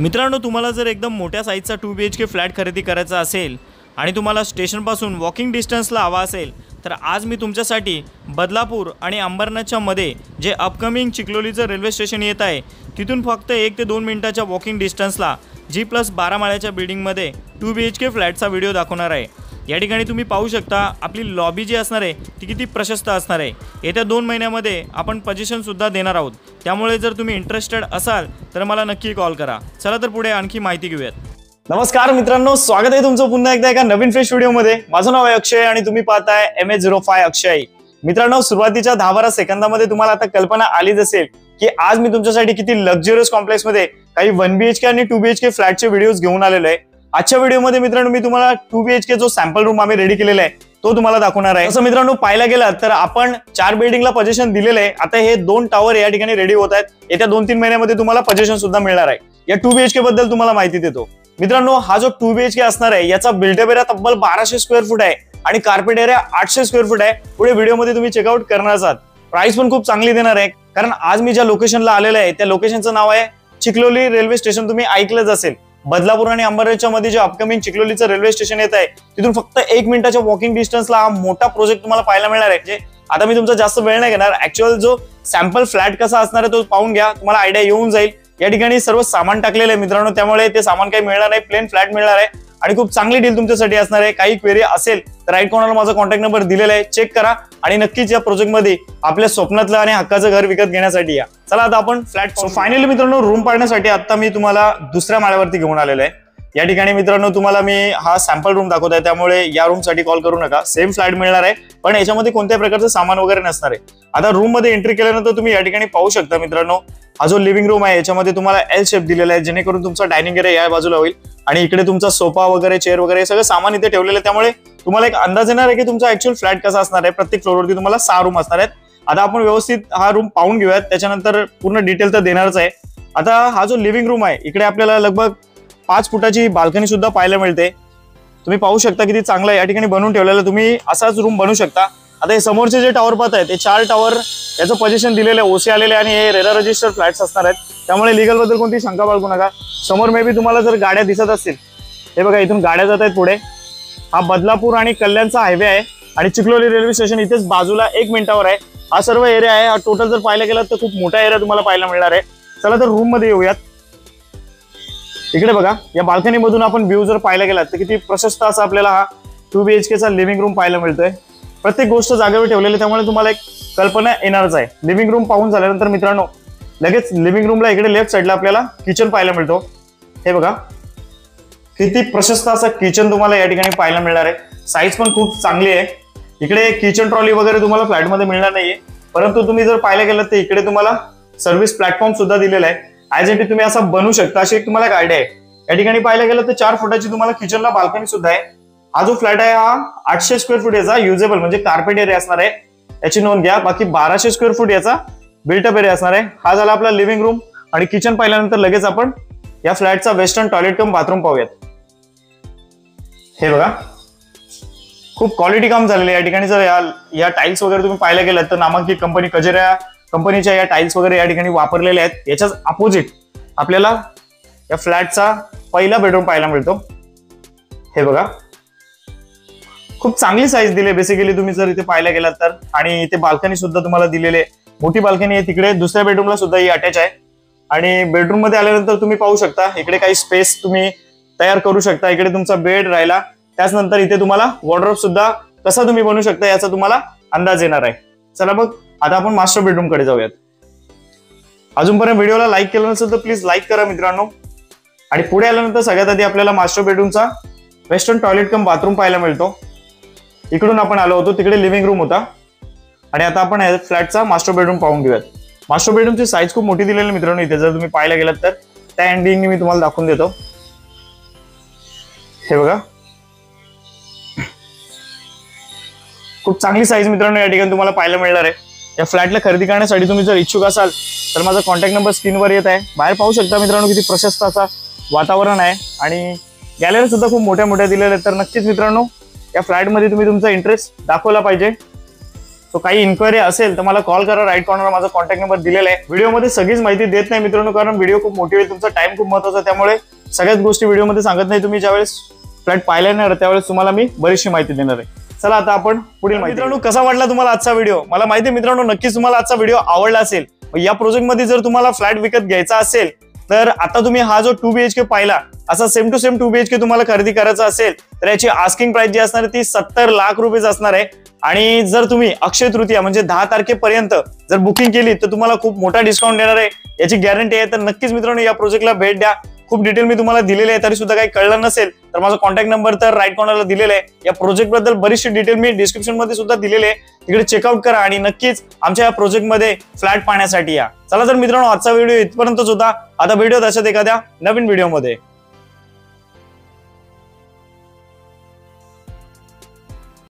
मित्रांनो, तुम्हाला जर एकदम मोठ्या साईजचा 2 BHK फ्लॅट खरेदी करायचा असेल आणि तुम्हाला स्टेशनपासून वॉकिंग डिस्टन्सला हवा असेल तर आज मी तुमच्यासाठी बदलापूर आणि अंबरनाथच्या मध्ये जे अपकमिंग चिखलोलीचं रेल्वे स्टेशन येत आहे तिथून फक्त 1 ते 2 मिनिटाच्या वॉकिंग डिस्टन्सला G+12 माळ्याच्या बिल्डिंगमध्ये 2 BHK फ्लॅटचा व्हिडिओ दाखवणार आहे। या ठिकाणी तुम्ही पाहू शकता आपली लॉबी जी असणार आहे ती किती प्रशस्त असणार आहे। येत्या 2 महिन्यामध्ये आपण पोझिशन सुद्धा देणार आहोत, त्यामुळे जर तुम्ही इंटरेस्टेड असाल तर मला नक्की कॉल करा। चला तर पुढे आणखी माहिती घेऊयात। नमस्कार मित्रांनो, स्वागत आहे तुमचं पुन्हा एकदा एका नवीन फ्रेश व्हिडिओमध्ये। माझं नाव आहे अक्षय आणि तुम्ही पाहताय MH05 अक्षय। मित्रांनो, सुरुवातीच्या 10-12 सेकंदामध्ये तुम्हाला आता कल्पना आलीच असेल की आज मी तुमच्यासाठी किती लक्झरियस कॉम्प्लेक्समध्ये काही 1 BHK आणि 2 BHK फ्लॅटचे व्हिडिओज घेऊन आलेलो आहे। आजच्या व्हिडिओमध्ये मित्रांनो मी तुम्हाला 2 BHK जो सॅम्पल रूम आम्ही रेडी केलेला आहे तो तुम्हाला दाखवणार आहे। असं मित्रांनो पाहायला गेलं तर आपण 4 बिल्डिंगला पोझिशन दिलेलं आहे। आता हे 2 टावर या ठिकाणी रेडी होत आहेत। येत्या 2-3 महिन्यामध्ये तुम्हाला पोझिशन सुद्धा मिळणार आहे। या 2 BHK बद्दल तुम्हाला माहिती देतो। मित्रांनो, हा जो 2 BHK असणार आहे याचा बिल्डअप एरिया तब्बल 1200 स्क्वेअर फूट आहे आणि कार्पेट एरिया 800 स्क्वेअर फूट आहे। पुढे व्हिडिओमध्ये तुम्ही चेकआउट करणार आहात। प्राइस पण खूप चांगली देणार आहे, कारण आज मी ज्या लोकेशनला आलेलो आहे त्या लोकेशनचं नाव आहे चिखलोली रेल्वे स्टेशन। तुम्ही ऐकलंच असेल। बदलापूर आणि अंबरनाथच्या मध्ये जे अपकमिंग चिखलोलीचं रेल्वे स्टेशन येत आहे तिथून फक्त 1 मिनिटाच्या वॉकिंग डिस्टन्सला हा मोठा प्रोजेक्ट तुम्हाला पाहायला मिळणार आहे। जे आता मी तुमचा जास्त वेळ नाही घेणार, ऍक्च्युअल जो सॅम्पल फ्लॅट कसा असणार आहे तो पाहून घ्या, तुम्हाला आयडिया येऊन जाईल। या ठिकाणी सर्व सामान टाकलेलं आहे मित्रांनो, त्यामुळे ते सामान काही मिळणार नाही, प्लेन फ्लॅट मिळणार आहे आणि खूप चांगली डील तुमच्यासाठी असणार आहे। काही क्वेरी असेल तर राईट कॉर्नरला माझा कॉन्टॅक्ट नंबर दिलेला आहे, चेक करा आणि नक्कीच या प्रोजेक्ट मध्ये आपल्या स्वप्नातलं आणि हक्काचं घर विकत घेण्यासाठी या। चला आता आपण फ्लॅट फायनली मित्रांनो रूम पाहण्यासाठी आता मी तुम्हाला दुसऱ्या माळ्यावरती घेऊन आलेलो आहे। या ठिकाणी मित्रांनो तुम्हाला मी हा सॅम्पल रूम दाखवत आहे, त्यामुळे या रूम साठी कॉल करू नका। सेम फ्लॅट मिळणार आहे पण याच्यामध्ये कोणत्याही प्रकारचं सामान वगैरे नसणार आहे। आता रूम मध्ये एंट्री केल्यानंतर तुम्ही या ठिकाणी पाहू शकता मित्रांनो, हा जो लिव्हिंग रूम आहे याच्यामध्ये तुम्हाला L शेप दिलेला आहे, जेणेकरून तुमचा डायनिंग एरिया या बाजूला होईल आणि इकडे तुमचा सोफा वगैरे चेअर वगैरे सगळं सामान इथे ठेवलेलं आहे। त्यामुळे तुम्हाला एक अंदाज येणार आहे की तुमचा ऍक्च्युअल फ्लॅट कसा असणार आहे। प्रत्येक फ्लोअरवरती तुम्हाला 6 रूम असणार आहेत। आता आपण व्यवस्थित हा रूम पाहून घेऊयात, त्याच्यानंतर पूर्ण डिटेल तर देणारच आहे। आता हा जो लिव्हिंग रूम आहे इकडे आपल्याला लगभग 5 फुटाची बाल्कनी सुद्धा पाहायला मिळते। तुम्ही पाहू शकता किती चांगला या ठिकाणी बनवून ठेवलेला, तुम्ही असाच रूम बनवू शकता। आता हे समोरचे जे टावर पाहताय ते 4 टावर याचं पोझिशन दिलेलं आहे, ओसी आलेले आणि हे रेरा रजिस्टर्ड फ्लॅट्स असणार आहेत, त्यामुळे लीगल बद्दल कोणती शंका बाळगू नका। समोर मे बी तुम्हाला जर गाड्या दिसत असतील, हे बघा इथून गाड्या जात आहेत पुढे। हा बदलापूर आणि कल्याणचा हायवे आहे आणि चिखलोली रेल्वे स्टेशन इथेच बाजूला 1 मिनिटावर आहे। हा सर्व एरिया आहे। हा टोटल जर पाहायला गेला तर खूप मोठा एरिया तुम्हाला पाहायला मिळणार आहे। चला तर रूम मध्ये येऊयात। इकडे बघा, या बाल्कनी मधून आपण व्ह्यू जर पाहायला गेला तर किती प्रशस्त असा आपल्याला हा 2 BHK चा लिव्हिंग रूम पाहायला मिळतोय। प्रत्येक गोष्ट जागेवर ठेवलेली, त्यामुळे तुम्हाला एक कल्पना येणारच आहे। लिव्हिंग रूम पाहून झाल्यानंतर मित्रांनो लगेच लिव्हिंग रूमला इकडे लेफ्ट साईडला आपल्याला किचन पाहायला मिळतो। हे बघा किती प्रशस्त असा किचन तुम्हाला या ठिकाणी पाहायला मिळणार आहे। साईज पण खूप चांगली आहे। इकडे किचन ट्रॉली वगैरे तुम्हाला फ्लॅटमध्ये मिळणार नाहीये, परंतु तुम्ही जर पाहायला गेलं तर इकडे तुम्हाला सर्व्हिस प्लॅटफॉर्म सुद्धा दिलेला आहे। ऍज इट तुम्ही असं बनवू शकता, अशी एक तुम्हाला एक आयडिया आहे। या ठिकाणी पाहायला गेलं तर 4 फुटाची तुम्हाला किचनला बाल्कनी सुद्धा आहे। हा जो फ्लॅट आहे हा 800 स्क्वेअर फूट याचा युजेबल म्हणजे कार्पेट एरिया असणार आहे, याची नोंद घ्या। बाकी 1200 स्क्वेअर फूट याचा बिल्टअप एरिया असणार आहे। हा झाला आपला लिव्हिंग रूम आणि किचन पाहिल्यानंतर लगेच आपण या फ्लॅटचा वेस्टर्न टॉयलेट कम बाथरूम पाहूयात। हे बघा खूप क्वालिटी काम झालेलं आहे। या ठिकाणी जर या टाइल्स वगैरे तुम्ही पाहायला गेलात तर नामांकित कंपनी कजेरा कंपनीच्या या टाइल्स वगैरे या ठिकाणी वापरलेल्या आहेत। याच्याच अपोजिट आपल्याला या फ्लॅटचा पहिला बेडरूम पाहायला मिळतो। हे बघा खूप चांगली साईज दिली बेसिकली तुम्ही जर इथे पाहायला गेलात तर, आणि इथे बाल्कनी सुद्धा तुम्हाला दिलेली आहे, मोठी बाल्कनी आहे। तिकडे दुसऱ्या बेडरूमला सुद्धा ही अटॅच आहे आणि बेडरूम मध्ये आल्यानंतर तुम्ही पाहू शकता इकडे काही स्पेस तुम्ही तयार करू शकता। इकडे तुमचा बेड राहिला, त्याचनंतर इथे तुम्हाला वॉर्डरोब सुद्धा कसा तुम्ही बनवू शकता याचा तुम्हाला अंदाज येणार आहे। चला मग आता आपण मास्टर बेडरूम कडे जाऊयात। अजूनपर्यंत व्हिडिओला लाईक केलं नसेल तर प्लीज लाईक करा मित्रांनो। आणि पुढे आल्यानंतर सगळ्यात आधी आपल्याला मास्टर बेडरूमचा वेस्टर्न टॉयलेट कम बाथरूम पाहायला मिळतो। इकडून आपण आलो होतो, तिकडे लिव्हिंग रूम होता आणि आता आपण या फ्लॅटचा मास्टर बेडरूम पाहून घेऊयात। मास्टर बेडरूमची साईज खूप मोठी दिलेली मित्रांनो, इथे जर तुम्ही पाहायला गेलात तर त्या एंडिंगने मी तुम्हाला दाखवून देतो। हे बघा खूप चांगली साईज मित्रांनो या ठिकाणी तुम्हाला पाहायला मिळणार आहे। या फ्लॅटला खरेदी करण्यासाठी तुम्ही जर इच्छुक असाल तर माझा कॉन्टॅक्ट नंबर स्क्रीनवर येत आहे। बाहेर पाहू शकता मित्रांनो किती प्रशस्त असा वातावरण आहे आणि गॅलरी सुद्धा खूप मोठ्या मोठ्या दिलेल्या आहेत। तर नक्कीच मित्रांनो या फ्लॅटमध्ये तुम्ही तुमचा इंटरेस्ट दाखवला पाहिजे। तो काही इन्क्वायरी असेल तर मला कॉल करा. राईट कॉर्नरला माझा कॉन्टॅक्ट नंबर दिलेला आहे. व्हिडिओमध्ये सगळीच माहिती देत नाही मित्रांनो, कारण व्हिडिओ खूप मोठी होईल, तुमचा टाइम खूप महत्वाचा, त्यामुळे सगळ्याच गोष्टी व्हिडिओमध्ये सांगत नाही. तुम्ही ज्यावेळेस फ्लॅट पाहिला येणार त्यावेळेस तुम्हाला मी बरीचशी माहिती देणार आहे. चला आता आपण पुढील माहिती. मित्रांनो, कसा वाटला तुम्हाला आजचा व्हिडिओ? मला माहिती आहे मित्रांनो, नक्कीच तुम्हाला आजचा व्हिडिओ आवडला असेल. या प्रोजेक्टमध्ये जर तुम्हाला फ्लॅट विकत घ्यायचा असेल तर आता तुम्ही हा जो 2 BHK पाहिला, असा सेम टू सेम 2 BHK तुम्हाला खरेदी करायचा असेल तर याची आस्किंग प्राइस जी असणार ती 70 लाख रुपये असणार आहे. आणि जर तुम्ही अक्षय तृतीया म्हणजे 10 तारखेपर्यंत जर बुकिंग केली तर तुम्हाला खूप मोठा डिस्काउंट देणार आहे, याची गॅरंटी आहे. तर नक्कीच मित्रांनो या प्रोजेक्टला भेट द्या. खूप डिटेल मी तुम्हाला दिलेले आहे, तरी सुद्धा काही कळलं नसेल तर माझा कॉन्टॅक्ट नंबर तर राईट कॉर्नरला दिलेला आहे. या प्रोजेक्ट बद्दल बरीचशी डिटेल मी डिस्क्रिप्शन मध्ये सुद्धा दिलेली आहे, तिकडे चेकआउट करा आणि नक्कीच आमच्या या प्रोजेक्ट मध्ये फ्लॅट पाहण्यासाठी या. चला तर मित्रांनो, आजचा व्हिडिओ इथपर्यंतच होता. आता भेटूयात अशाच एखाद्या नवीन व्हिडिओ मध्ये.